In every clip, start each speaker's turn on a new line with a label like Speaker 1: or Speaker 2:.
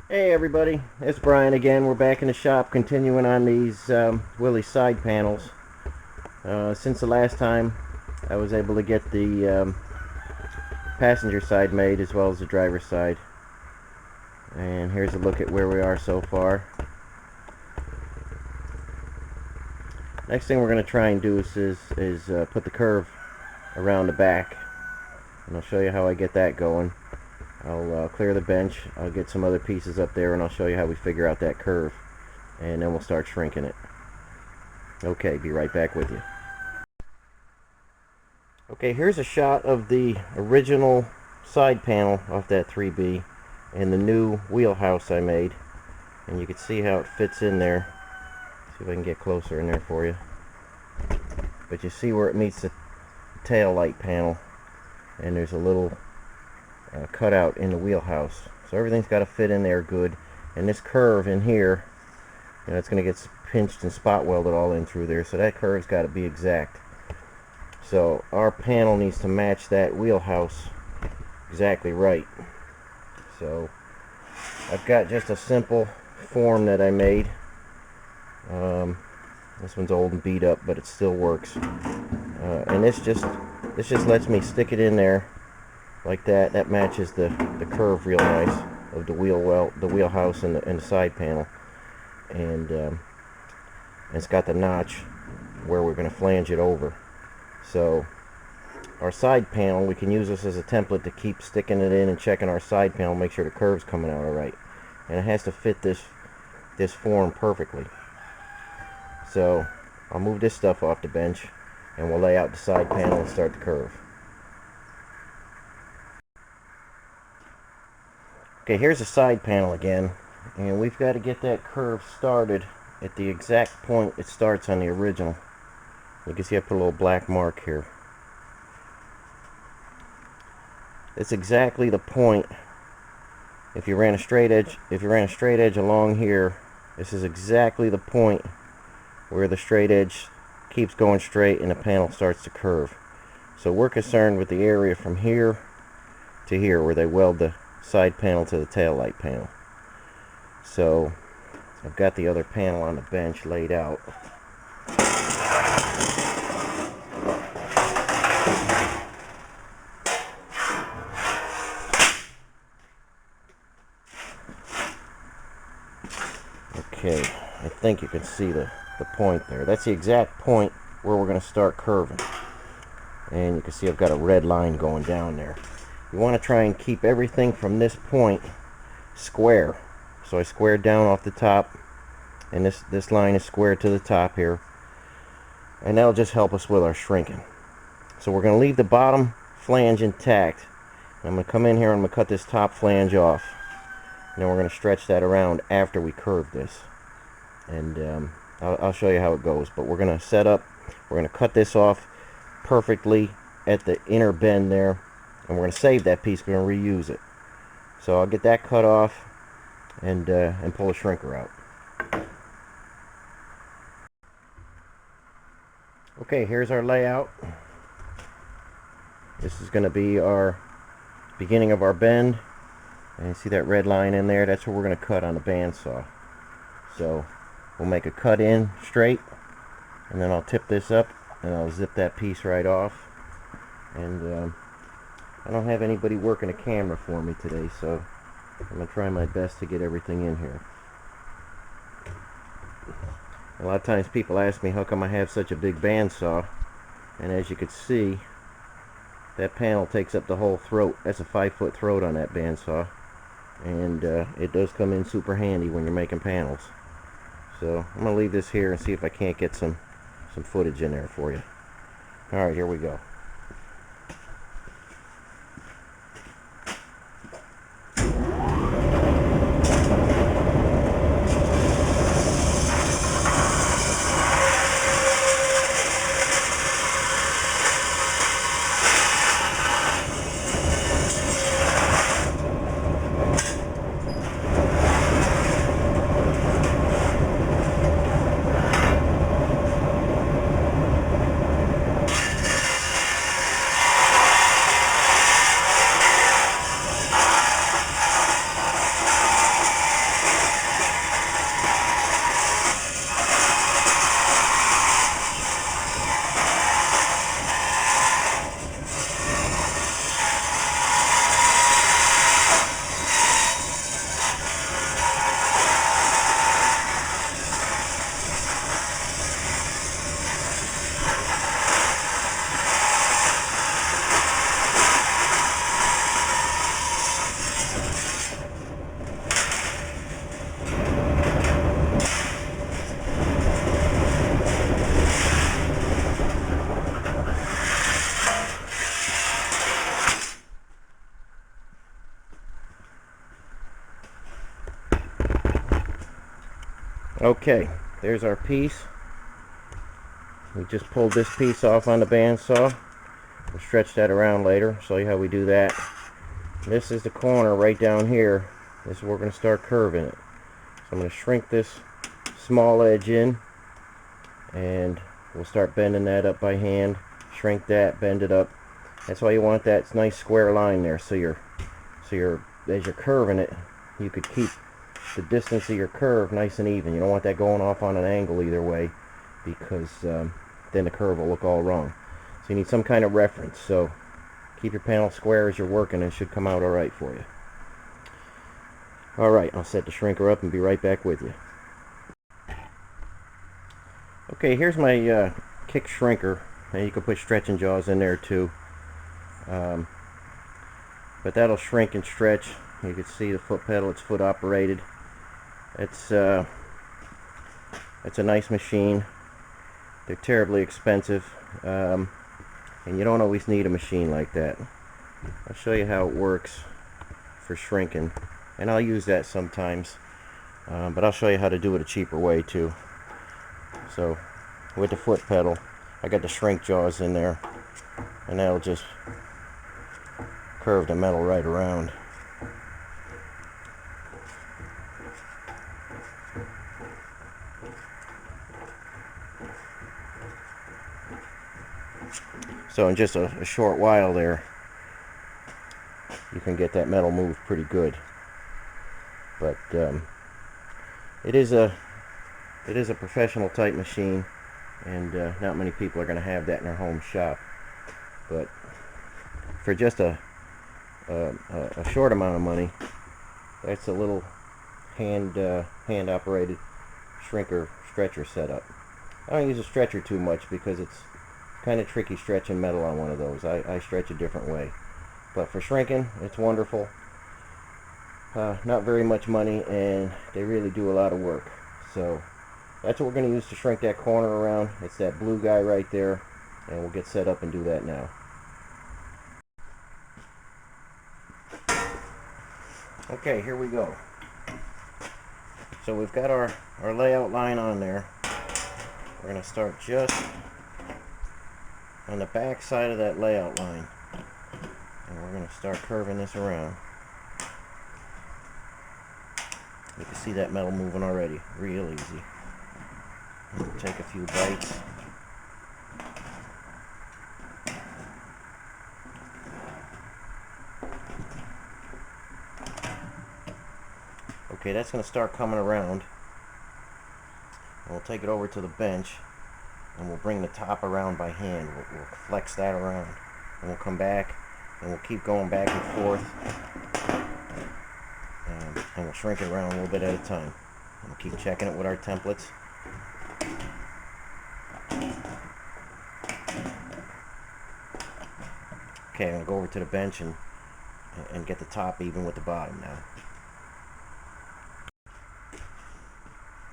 Speaker 1: Hey everybody, it's Brian again. We're back in the shop continuing on these Willys side panels. Since the last time I was able to get the passenger side made as well as the driver's side. And here's a look at where we are so far. Next thing we're going to try and do is put the curve around the back. And I'll show you how I get that going. I'll clear the bench, I'll get some other pieces up there, and I'll show you how we figure out that curve. And then we'll start shrinking it. Okay, be right back with you. Okay, here's a shot of the original side panel off that 3B and the new wheelhouse I made. And you can see how it fits in there. See if I can get closer in there for you. But you see where it meets the tail light panel. And there's a little cutout in the wheelhouse. So everything's got to fit in there good. And this curve in here, it's going to get pinched and spot welded all in through there. So that curve's got to be exact. So our panel needs to match that wheelhouse exactly right. So I've got just a simple form that I made. This one's old and beat up, but it still works. And this just lets me stick it in there like that. That matches the curve real nice of the wheelhouse and the side panel. And it's got the notch where we're going to flange it over. So our side panel, we can use this as a template to keep sticking it in and checking our side panel, make sure the curve's coming out all right. And it has to fit this form perfectly. So I'll move this stuff off the bench and we'll lay out the side panel and start the curve. Okay, here's the side panel again, and we've got to get that curve started at the exact point it starts on the original. You can see I put a little black mark here. It's exactly the point. If you ran a straight edge along here, this is exactly the point where the straight edge keeps going straight and the panel starts to curve. So we're concerned with the area from here to here where they weld the side panel to the tail light panel. So I've got the other panel on the bench laid out. Okay, I think you can see the point there. That's the exact point where we're going to start curving. And you can see I've got a red line going down there. You want to try and keep everything from this point square. So I squared down off the top, and this line is squared to the top here. And that'll just help us with our shrinking. So we're going to leave the bottom flange intact. And I'm going to come in here and I'm going to cut this top flange off. And then we're going to stretch that around after we curve this. And I'll show you how it goes. But we're going to set up, we're going to cut this off perfectly at the inner bend there. And we're going to save that piece, we're going to reuse it. So I'll get that cut off and pull the shrinker out. Okay, here's our layout. This is going to be our beginning of our bend. And you see that red line in there? That's where we're going to cut on the bandsaw. So we'll make a cut in straight, and then I'll tip this up and I'll zip that piece right off. And I don't have anybody working a camera for me today, so I'm going to try my best to get everything in here. A lot of times people ask me how come I have such a big bandsaw, and as you can see, that panel takes up the whole throat. That's a 5-foot throat on that bandsaw, and it does come in super handy when you're making panels. So I'm going to leave this here and see if I can't get some footage in there for you. Alright, here we go. Okay, there's our piece. We just pulled this piece off on the bandsaw. We'll stretch that around later, show you how we do that. This is the corner right down here. This is where we're going to start curving it. So I'm going to shrink this small edge in, and we'll start bending that up by hand. Shrink that, bend it up. That's why you want that nice square line there, so as you're curving it, you could keep the distance of your curve nice and even. You don't want that going off on an angle either way, because then the curve will look all wrong. So you need some kind of reference. So keep your panel square as you're working, and it should come out all right for you. All right, I'll set the shrinker up and be right back with you. Okay, here's my kick shrinker, and you can put stretching jaws in there too. But that'll shrink and stretch. You can see the foot pedal, it's foot operated. It's a nice machine. They're terribly expensive, and you don't always need a machine like that. I'll show you how it works for shrinking, and I'll use that sometimes, but I'll show you how to do it a cheaper way too. So with the foot pedal, I got the shrink jaws in there, and that'll just curve the metal right around. So in just a short while there, you can get that metal moved pretty good. But it is a professional type machine, and not many people are going to have that in their home shop. But for just a short amount of money, that's a little hand operated shrinker stretcher setup. I don't use a stretcher too much because it's kind of tricky stretching metal on one of those. I stretch a different way, but for shrinking, it's wonderful. Not very much money, and they really do a lot of work. So that's what we're going to use to shrink that corner around. It's that blue guy right there, and we'll get set up and do that now. Okay, here we go. So we've got our layout line on there. We're going to start just on the back side of that layout line, and we're going to start curving this around. You can see that metal moving already, real easy. We'll take a few bites. Okay, that's going to start coming around. And we'll take it over to the bench, and we'll bring the top around by hand. We'll flex that around, and we'll come back, and we'll keep going back and forth, and we'll shrink it around a little bit at a time. And we'll keep checking it with our templates. Okay, I'm going to go over to the bench and get the top even with the bottom now.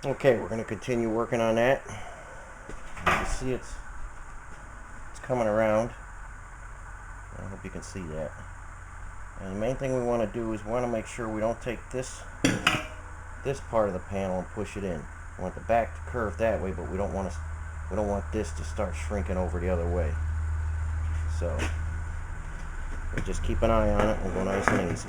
Speaker 1: Okay, we're going to continue working on that. You can see it's coming around. I hope you can see that. And the main thing we want to do is we want to make sure we don't take this part of the panel and push it in. We want the back to curve that way, but we don't want this to start shrinking over the other way. So we'll just keep an eye on it. We'll go nice and easy.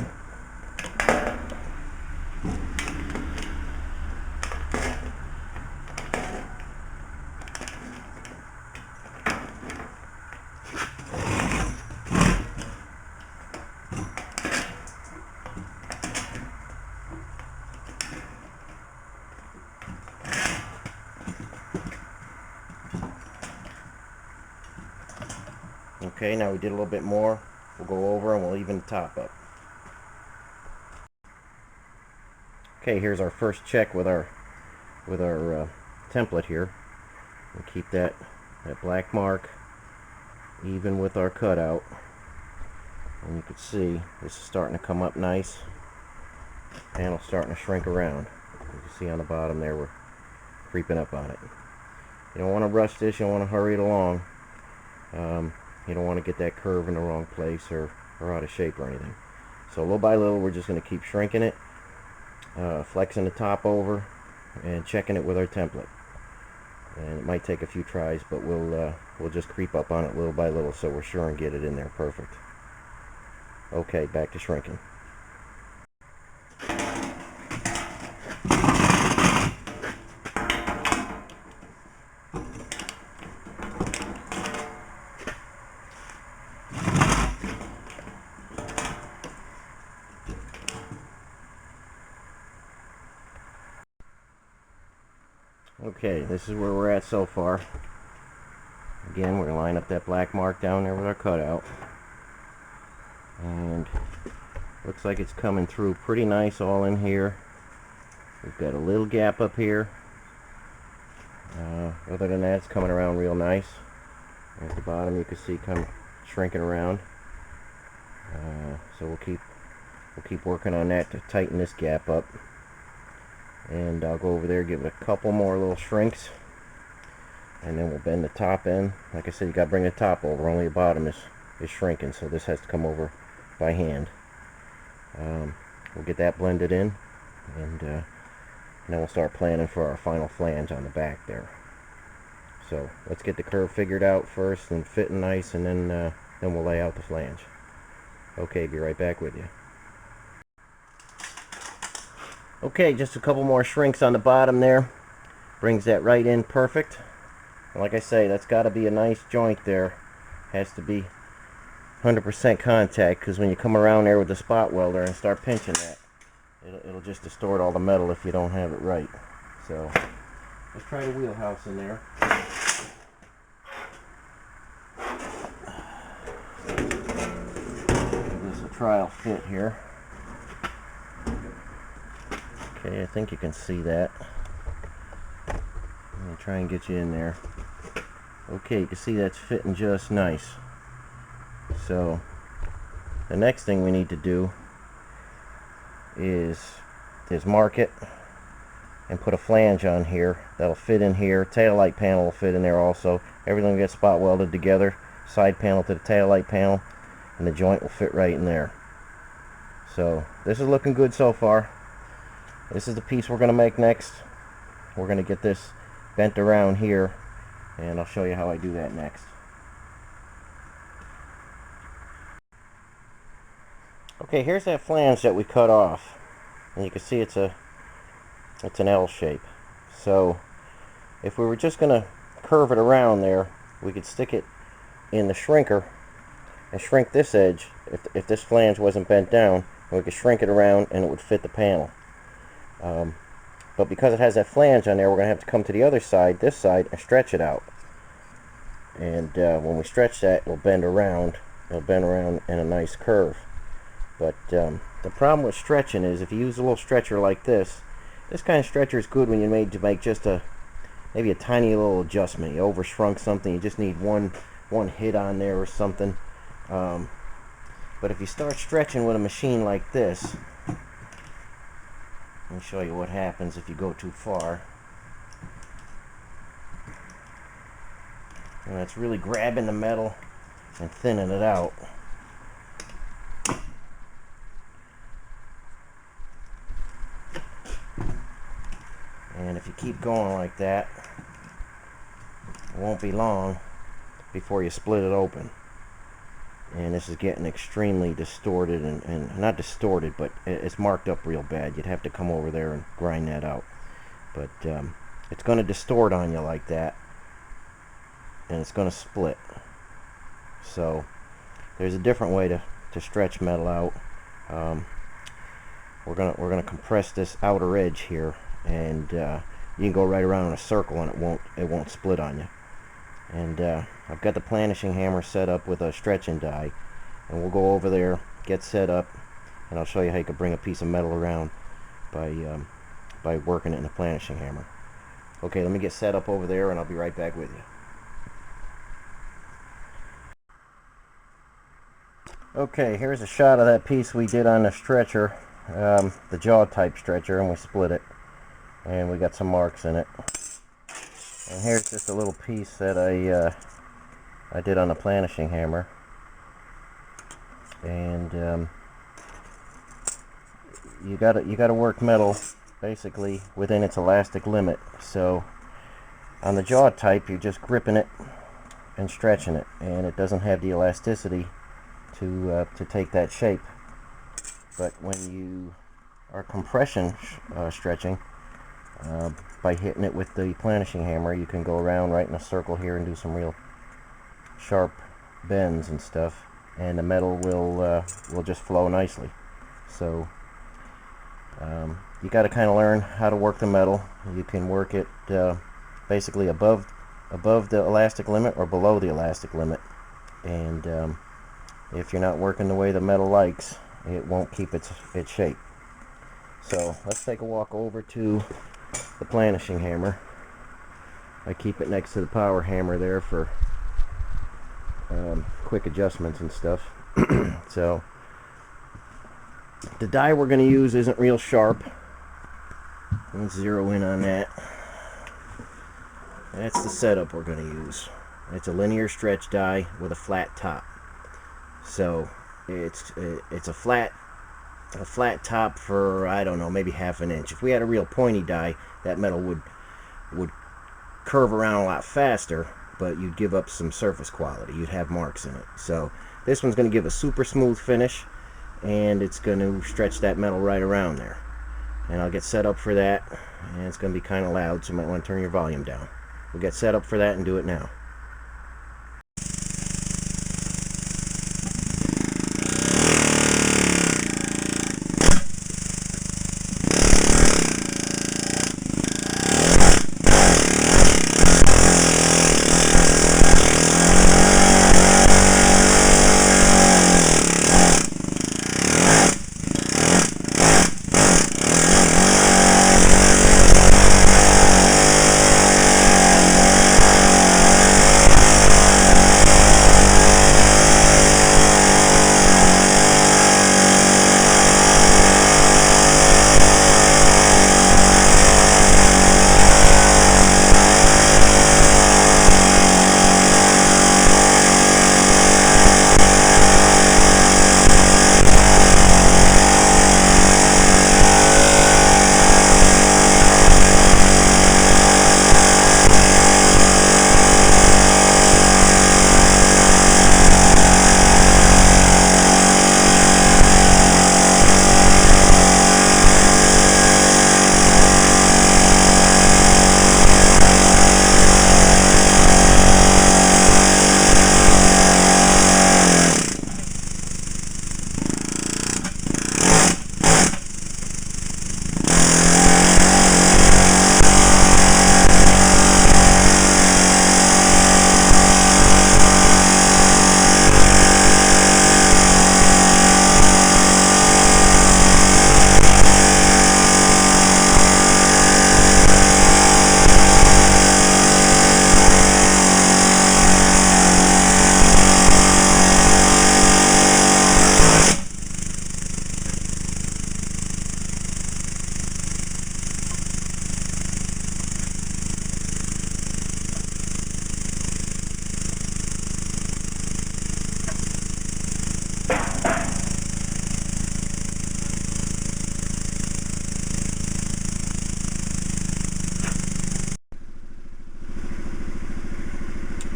Speaker 1: Okay, now we did a little bit more. We'll go over and we'll even the top up. Okay, here's our first check with our template here. We'll keep that black mark even with our cutout. And you can see this is starting to come up nice. Panel starting to shrink around. You can see on the bottom there we're creeping up on it. You don't want to rush this. You don't want to hurry it along. You don't want to get that curve in the wrong place or out of shape or anything. So little by little, we're just going to keep shrinking it, flexing the top over, and checking it with our template. And it might take a few tries, but we'll just creep up on it little by little so we're sure and get it in there perfect. Okay, back to shrinking. Okay, this is where we're at so far. Again, we're going to line up that black mark down there with our cutout. And looks like it's coming through pretty nice all in here. We've got a little gap up here. Other than that, it's coming around real nice. At the bottom, you can see come shrinking around. So we'll keep working on that to tighten this gap up. And I'll go over there, give it a couple more little shrinks, and then we'll bend the top end. Like I said, you got to bring the top over. Only the bottom is shrinking, so this has to come over by hand. We'll get that blended in, and then we'll start planning for our final flange on the back there. So let's get the curve figured out first and fitting nice, and then we'll lay out the flange. Okay, be right back with you. Okay, just a couple more shrinks on the bottom there. Brings that right in perfect. And like I say, that's got to be a nice joint there. Has to be 100% contact, because when you come around there with the spot welder and start pinching that, it'll just distort all the metal if you don't have it right. So let's try the wheelhouse in there. Give this a trial fit here. Okay, I think you can see that. Let me try and get you in there. Okay, you can see that's fitting just nice. So the next thing we need to do is mark it and put a flange on here that'll fit in here. Tail light panel will fit in there also. Everything will get spot welded together. Side panel to the tail light panel, and the joint will fit right in there. So this is looking good so far. This is the piece we're going to make next. We're going to get this bent around here, and I'll show you how I do that next. Okay, here's that flange that we cut off, and you can see it's an L shape. So if we were just going to curve it around there, we could stick it in the shrinker and shrink this edge. If this flange wasn't bent down, we could shrink it around and it would fit the panel. But because it has that flange on there, we're going to have to come to the other side, this side, and stretch it out. And when we stretch that, it'll bend around. It'll bend around in a nice curve. But the problem with stretching is if you use a little stretcher like this kind of stretcher is good when you're made to make just maybe a tiny little adjustment. You overshrunk something, you just need one hit on there or something. But if you start stretching with a machine like this, let me show you what happens if you go too far. And that's really grabbing the metal and thinning it out. And if you keep going like that, it won't be long before you split it open. And this is getting extremely distorted, and not distorted, but it's marked up real bad. You'd have to come over there and grind that out. But it's going to distort on you like that, and it's going to split. So there's a different way to stretch metal out. We're gonna compress this outer edge here, and you can go right around in a circle and it won't split on you. And I've got the planishing hammer set up with a stretching die, and we'll go over there, get set up, and I'll show you how you can bring a piece of metal around by working it in a planishing hammer. Okay, let me get set up over there, and I'll be right back with you. Okay, here's a shot of that piece we did on the stretcher, the jaw type stretcher, and we split it, and we got some marks in it. And here's just a little piece that I did on the planishing hammer. And you gotta work metal basically within its elastic limit. So on the jaw type, you're just gripping it and stretching it, and it doesn't have the elasticity to take that shape. But when you are compression stretching, by hitting it with the planishing hammer, you can go around right in a circle here and do some real sharp bends and stuff, and the metal will just flow nicely. So you got to kind of learn how to work the metal. You can work it basically above the elastic limit or below the elastic limit, and if you're not working the way the metal likes, it won't keep its shape. So let's take a walk over to the planishing hammer. I keep it next to the power hammer there for quick adjustments and stuff. So the die we're going to use isn't real sharp. Let's zero in on that. That's the setup we're going to use. It's a linear stretch die with a flat top. So it's a flat top for, I don't know, maybe ½ an inch. If we had a real pointy die, that metal would curve around a lot faster, but you'd give up some surface quality. You'd have marks in it. So this one's going to give a super smooth finish, and it's going to stretch that metal right around there. And I'll get set up for that, and it's going to be kind of loud, so you might want to turn your volume down. We'll get set up for that and do it now.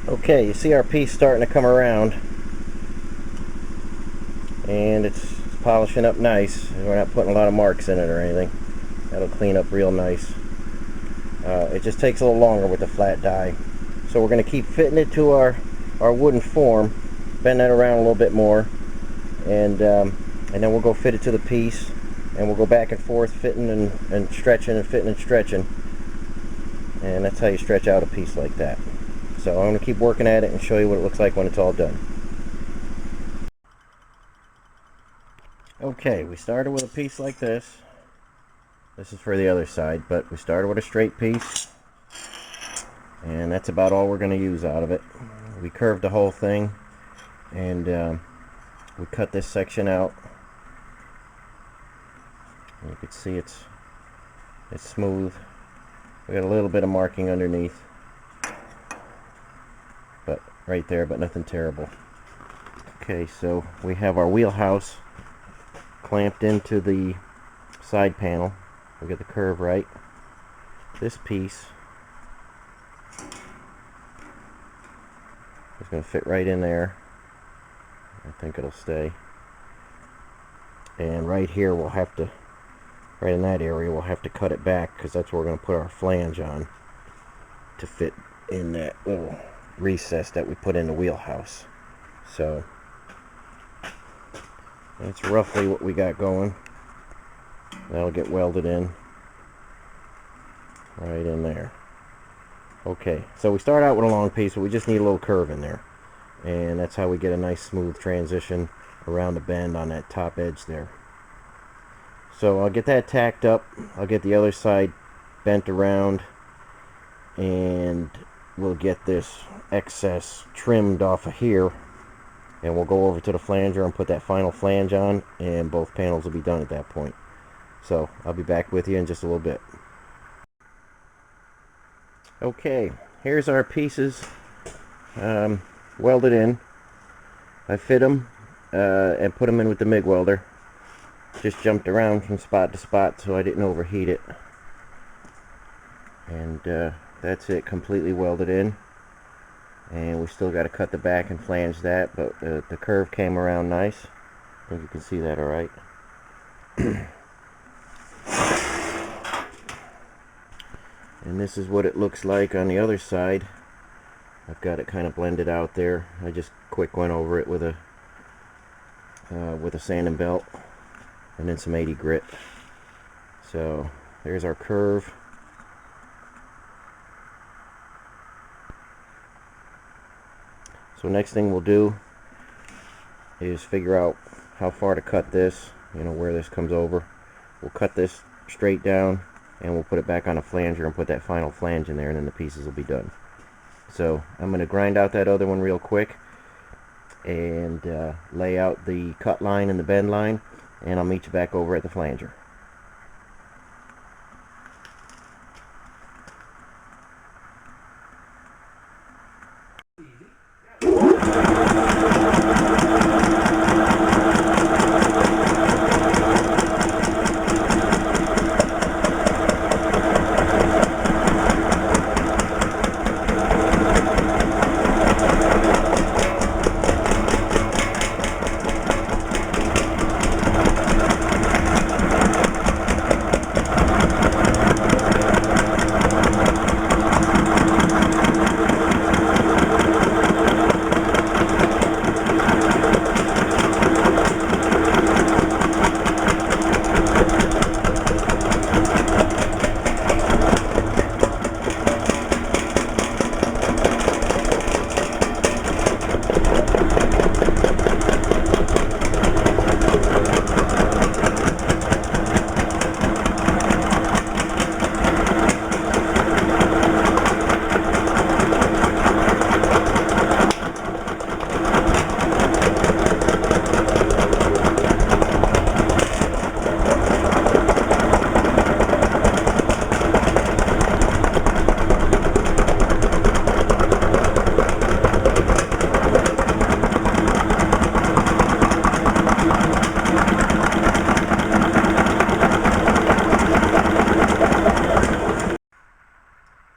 Speaker 1: Okay, you see our piece starting to come around, and it's polishing up nice. We're not putting a lot of marks in it or anything. That'll clean up real nice. It just takes a little longer with the flat die. So we're going to keep fitting it to our wooden form, bend that around a little bit more, and then we'll go fit it to the piece, and we'll go back and forth fitting and stretching and fitting and stretching. And that's how you stretch out a piece like that. So I'm going to keep working at it and show you what it looks like when it's all done. Okay, we started with a piece like this. This is for the other side, but we started with a straight piece, and that's about all we're going to use out of it. We curved the whole thing, and we cut this section out. And you can see it's smooth. We got a little bit of marking underneath, but right there, but nothing terrible. Okay, so we have our wheelhouse clamped into the side panel, we'll get the curve right. This piece is going to fit right in there. I think it'll stay. And right here we'll have to, right in that area, we'll have to cut it back because that's where we're going to put our flange on to fit in that little recess that we put in the wheelhouse. So that's roughly what we got going. That'll get welded in right in there. Okay, so we start out with a long piece, but we just need a little curve in there, and that's how we get a nice smooth transition around the bend on that top edge there. So I'll get that tacked up, I'll get the other side bent around, and we'll get this excess trimmed off of here, and we'll go over to the flanger and put that final flange on, and both panels will be done at that point. So I'll be back with you in just a little bit. Okay, here's our pieces welded in. I fit them and put them in with the MIG welder. Just jumped around from spot to spot so I didn't overheat it. And that's it, completely welded in. And we still got to cut the back and flange that, but the curve came around nice. I think you can see that all right. And this is what it looks like on the other side. I've got it kind of blended out there. I just quick went over it with a sanding belt and then some 80 grit. So there's our curve. So next thing we'll do is figure out how far to cut this, you know, where this comes over. We'll cut this straight down and we'll put it back on a flanger and put that final flange in there, and then the pieces will be done. So I'm going to grind out that other one real quick and lay out the cut line and the bend line, and I'll meet you back over at the flanger.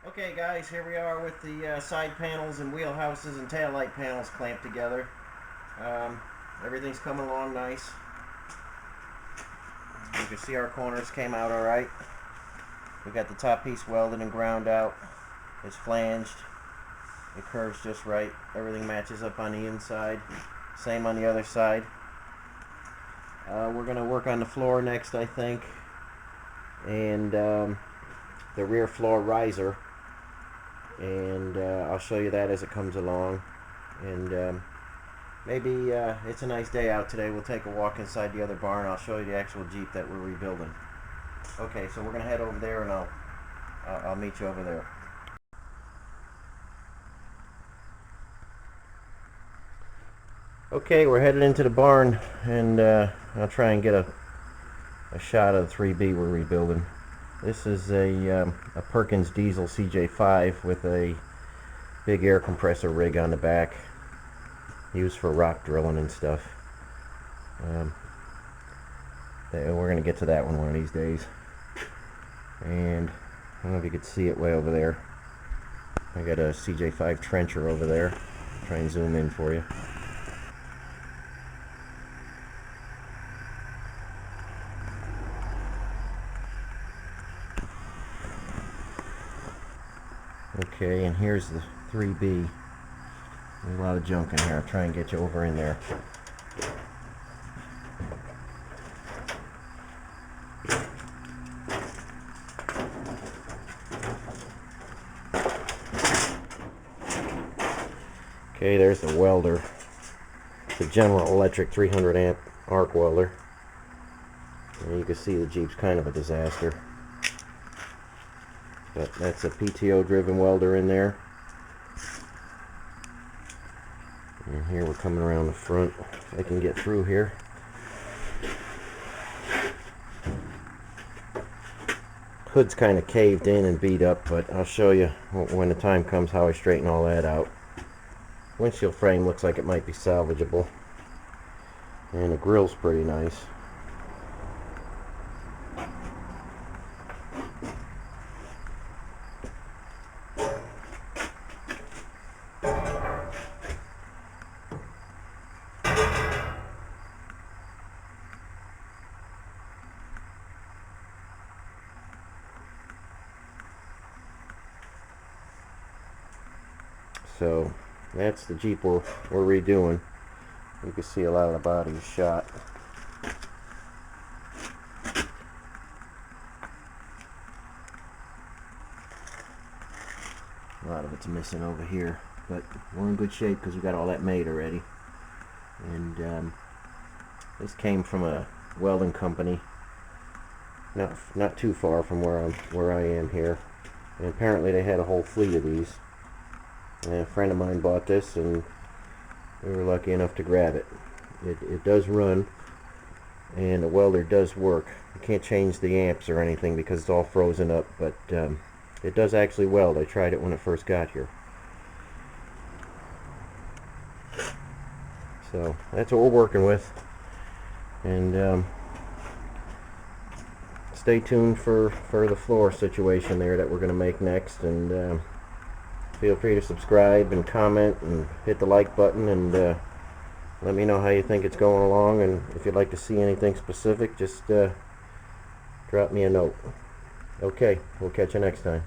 Speaker 1: Okay guys, here we are with the side panels and wheelhouses and tail light panels clamped together. Everything's coming along nice. You can see our corners came out alright. We got the top piece welded and ground out. It's flanged. It curves just right. Everything matches up on the inside. Same on the other side. We're going to work on the floor next, I think. And the rear floor riser. And I'll show you that as it comes along. And maybe it's a nice day out today. We'll take a walk inside the other barn. I'll show you the actual Jeep that we're rebuilding. Okay, so we're gonna head over there, and I'll meet you over there. Okay, we're headed into the barn, and I'll try and get a shot of the 3B we're rebuilding. This is a Perkins diesel CJ5 with a big air compressor rig on the back, used for rock drilling and stuff. We're going to get to that one of these days. And I don't know if you could see it way over there. I got a CJ5 trencher over there. Try and zoom in for you. Okay, and here's the 3B. There's a lot of junk in here. I'll try and get you over in there. Okay, there's the welder. The General Electric 300 amp arc welder. And you can see the Jeep's kind of a disaster. But that's a PTO driven welder in there. And here we're coming around the front. If I can get through here. Hood's kind of caved in and beat up, but I'll show you when the time comes how I straighten all that out. Windshield frame looks like it might be salvageable. And the grill's pretty nice. So that's the Jeep we're redoing. You can see a lot of the body is shot. A lot of it's missing over here, but we're in good shape because we got all that made already. And this came from a welding company, not too far from where I am here. And apparently they had a whole fleet of these. And a friend of mine bought this, and we were lucky enough to grab it. It does run, and the welder does work. You can't change the amps or anything because it's all frozen up, but it does actually weld. I tried it when it first got here. So that's what we're working with, and stay tuned for the floor situation there that we're going to make next. And feel free to subscribe and comment and hit the like button, and let me know how you think it's going along, and if you'd like to see anything specific, just drop me a note. Okay, we'll catch you next time.